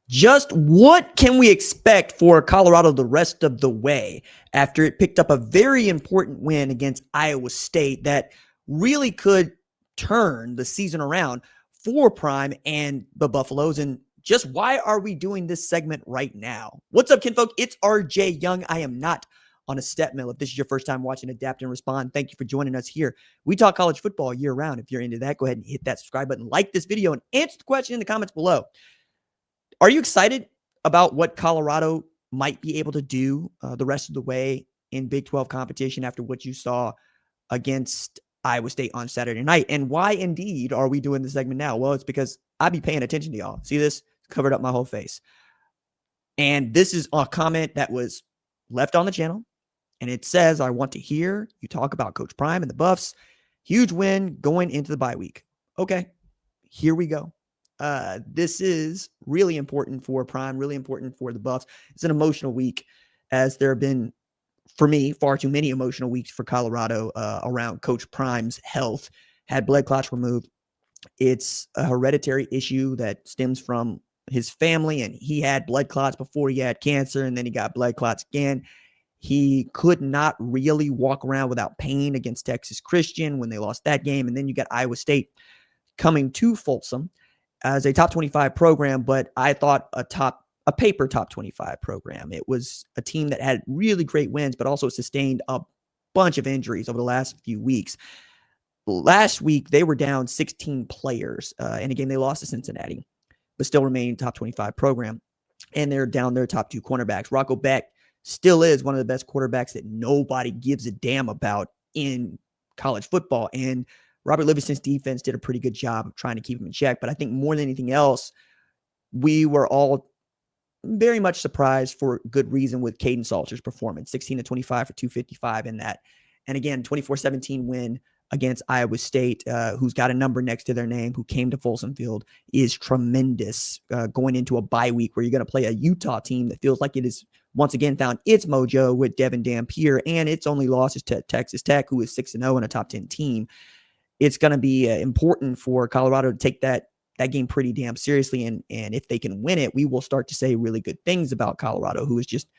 Just what can we expect for Colorado the rest of the way after it picked up a very important win against Iowa State that really could turn the season around for Prime and the Buffaloes? And just why are we doing this segment right now? What's up, kinfolk? It's RJ Young. I am not on a step mill. If this is your first time watching Adapt and Respond, thank you for joining us here. We talk college football year round. If you're into that, go ahead and hit that subscribe button, like this video, and answer the question in the comments below. Are you excited about what Colorado might be able to do the rest of the way in Big 12 competition after what you saw against Iowa State on Saturday night? And why indeed are we doing this segment now? Well, it's because I be paying attention to y'all. See this? It's covered up my whole face. And this is a comment that was left on the channel. And it says, I want to hear you talk about Coach Prime and the Buffs. Huge win going into the bye week. Okay, here we go. This is really important for Prime, really important for the Buffs. It's an emotional week, as there have been, for me, far too many emotional weeks for Colorado around Coach Prime's health. Had blood clots removed. It's a hereditary issue that stems from his family, and he had blood clots before he had cancer, and then he got blood clots again. He could not really walk around without pain against Texas Christian when they lost that game, and then you got Iowa State coming to Folsom as a top 25 program, but I thought a paper top 25 program. It was a team that had really great wins, but also sustained a bunch of injuries over the last few weeks. Last week, they were down 16 players in a game they lost to Cincinnati, but still remain top 25 program. And they're down their top two cornerbacks. Rocco Beck still is one of the best quarterbacks that nobody gives a damn about in college football. And Robert Livingston's defense did a pretty good job of trying to keep him in check. But I think more than anything else, we were all very much surprised for good reason with Caden Salter's performance. 16-25 for 255 in that. And again, 24-17 win against Iowa State, who's got a number next to their name, who came to Folsom Field, is tremendous going into a bye week where you're going to play a Utah team that feels like it is once again found its mojo with Devin Dampier, and its only losses to Texas Tech, who is 6-0 and a top 10 team. It's going to be important for Colorado to take that game pretty damn seriously. And if they can win it, we will start to say really good things about Colorado, who is just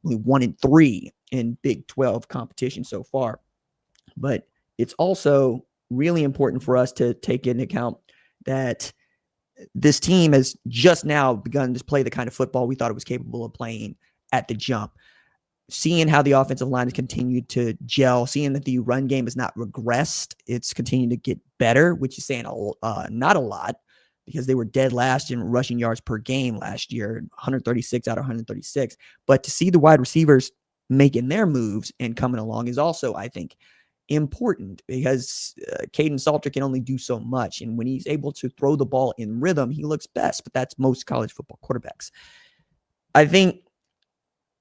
only 1-3 in Big 12 competition so far. But it's also really important for us to take into account that this team has just now begun to play the kind of football we thought it was capable of playing at the jump. Seeing how the offensive line has continued to gel, seeing that the run game has not regressed, it's continued to get better, which is saying not a lot, because they were dead last in rushing yards per game last year, 136 out of 136. But to see the wide receivers making their moves and coming along is also, I think, important, because Caden Salter can only do so much. And when he's able to throw the ball in rhythm, he looks best. But that's most college football quarterbacks. I think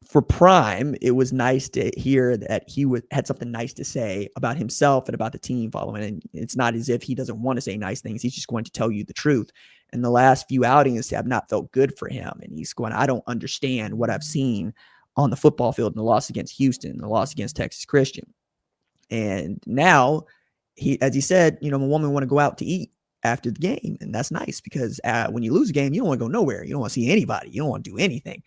for Prime, it was nice to hear that he had something nice to say about himself and about the team following. And it's not as if he doesn't want to say nice things. He's just going to tell you the truth. And the last few outings have not felt good for him. And he's going, I don't understand what I've seen on the football field in the loss against Houston, the loss against Texas Christian. And now, as he said, a woman want to go out to eat after the game. And that's nice, because when you lose a game, you don't want to go nowhere. You don't want to see anybody. You don't want to do anything.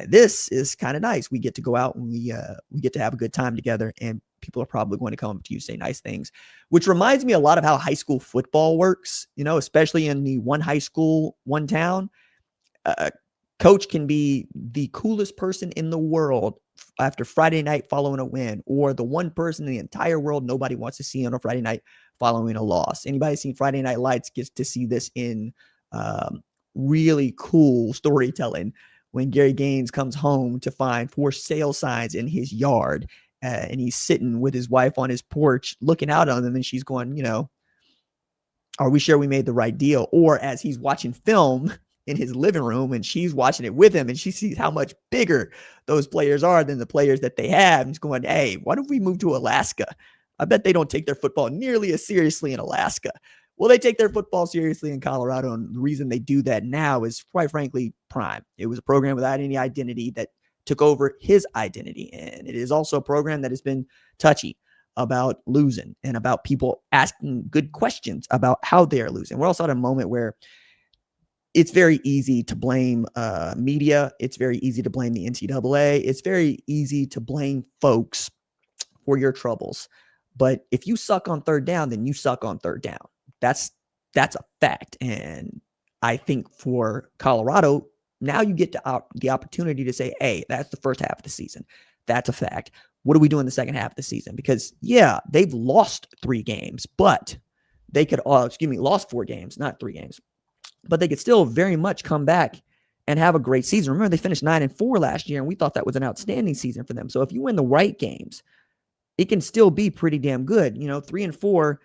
This is kind of nice. We get to go out and we get to have a good time together, and people are probably going to come up to you, say nice things, which reminds me a lot of how high school football works, especially in the one high school, one town. Coach can be the coolest person in the world after Friday night following a win, or the one person in the entire world nobody wants to see on a Friday night following a loss. Anybody seen Friday Night Lights gets to see this in really cool storytelling, when Gary Gaines comes home to find 4 sale signs in his yard, and he's sitting with his wife on his porch looking out on them, and she's going, are we sure we made the right deal? Or as he's watching film in his living room and she's watching it with him, and she sees how much bigger those players are than the players that they have, and he's going, hey, why don't we move to Alaska? I bet they don't take their football nearly as seriously in Alaska. Well, they take their football seriously in Colorado, and the reason they do that now is, quite frankly, Prime. It was a program without any identity that took over his identity, and it is also a program that has been touchy about losing and about people asking good questions about how they are losing. We're also at a moment where it's very easy to blame media. It's very easy to blame the NCAA. It's very easy to blame folks for your troubles. But if you suck on third down, then you suck on third down. That's a fact. And I think for Colorado, now you get the opportunity to say, hey, that's the first half of the season. That's a fact. What do we do in the second half of the season? Because, yeah, they've lost 3 games, but they could, lost 4 games, not 3 games. But they could still very much come back and have a great season. Remember, they finished 9-4 last year, and we thought that was an outstanding season for them. So if you win the right games, it can still be pretty damn good. 3-4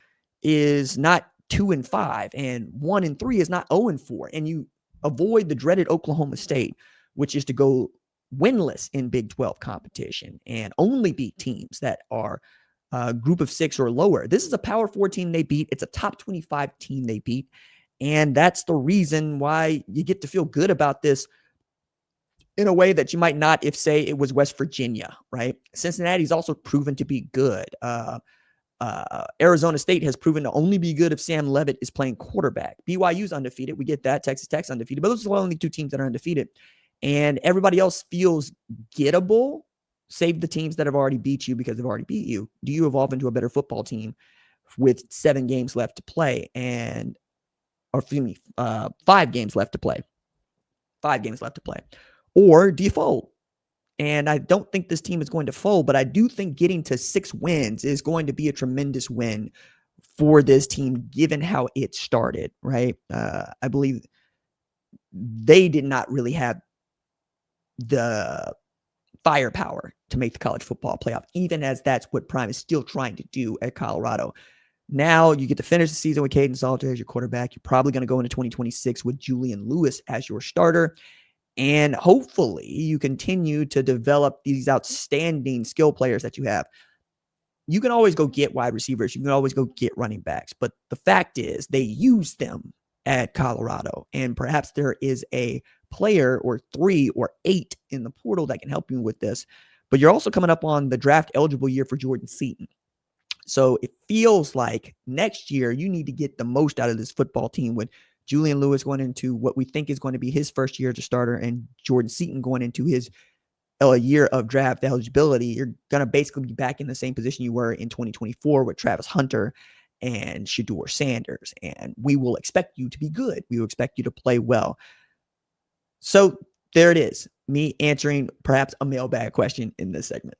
is not 2-5, and 1-3 is not 0-4. And you avoid the dreaded Oklahoma State, which is to go winless in Big 12 competition and only beat teams that are group of 6 or lower. This is a Power 4 team they beat. It's a top 25 team they beat. And that's the reason why you get to feel good about this in a way that you might not if, say, it was West Virginia, right? Cincinnati's also proven to be good. Arizona State has proven to only be good if Sam Leavitt is playing quarterback. BYU's undefeated. We get that. Texas Tech's undefeated. But those are the only 2 teams that are undefeated. And everybody else feels gettable, save the teams that have already beat you because they've already beat you. Do you evolve into a better football team with 7 games left to play? 5 games left to play. 5 games left to play. Or do you fold? And I don't think this team is going to fold, but I do think getting to 6 wins is going to be a tremendous win for this team, given how it started, right? I believe they did not really have the firepower to make the college football playoff, even as that's what Prime is still trying to do at Colorado. Now you get to finish the season with Caden Salter as your quarterback. You're probably going to go into 2026 with Julian Lewis as your starter. And hopefully you continue to develop these outstanding skill players that you have. You can always go get wide receivers. You can always go get running backs. But the fact is they use them at Colorado. And perhaps there is a player or 3 or 8 in the portal that can help you with this. But you're also coming up on the draft eligible year for Jordan Seaton. So it feels like next year you need to get the most out of this football team with Julian Lewis going into what we think is going to be his first year as a starter and Jordan Seaton going into his year of draft eligibility. You're going to basically be back in the same position you were in 2024 with Travis Hunter and Shedeur Sanders. And we will expect you to be good. We will expect you to play well. So there it is. Me answering perhaps a mailbag question in this segment.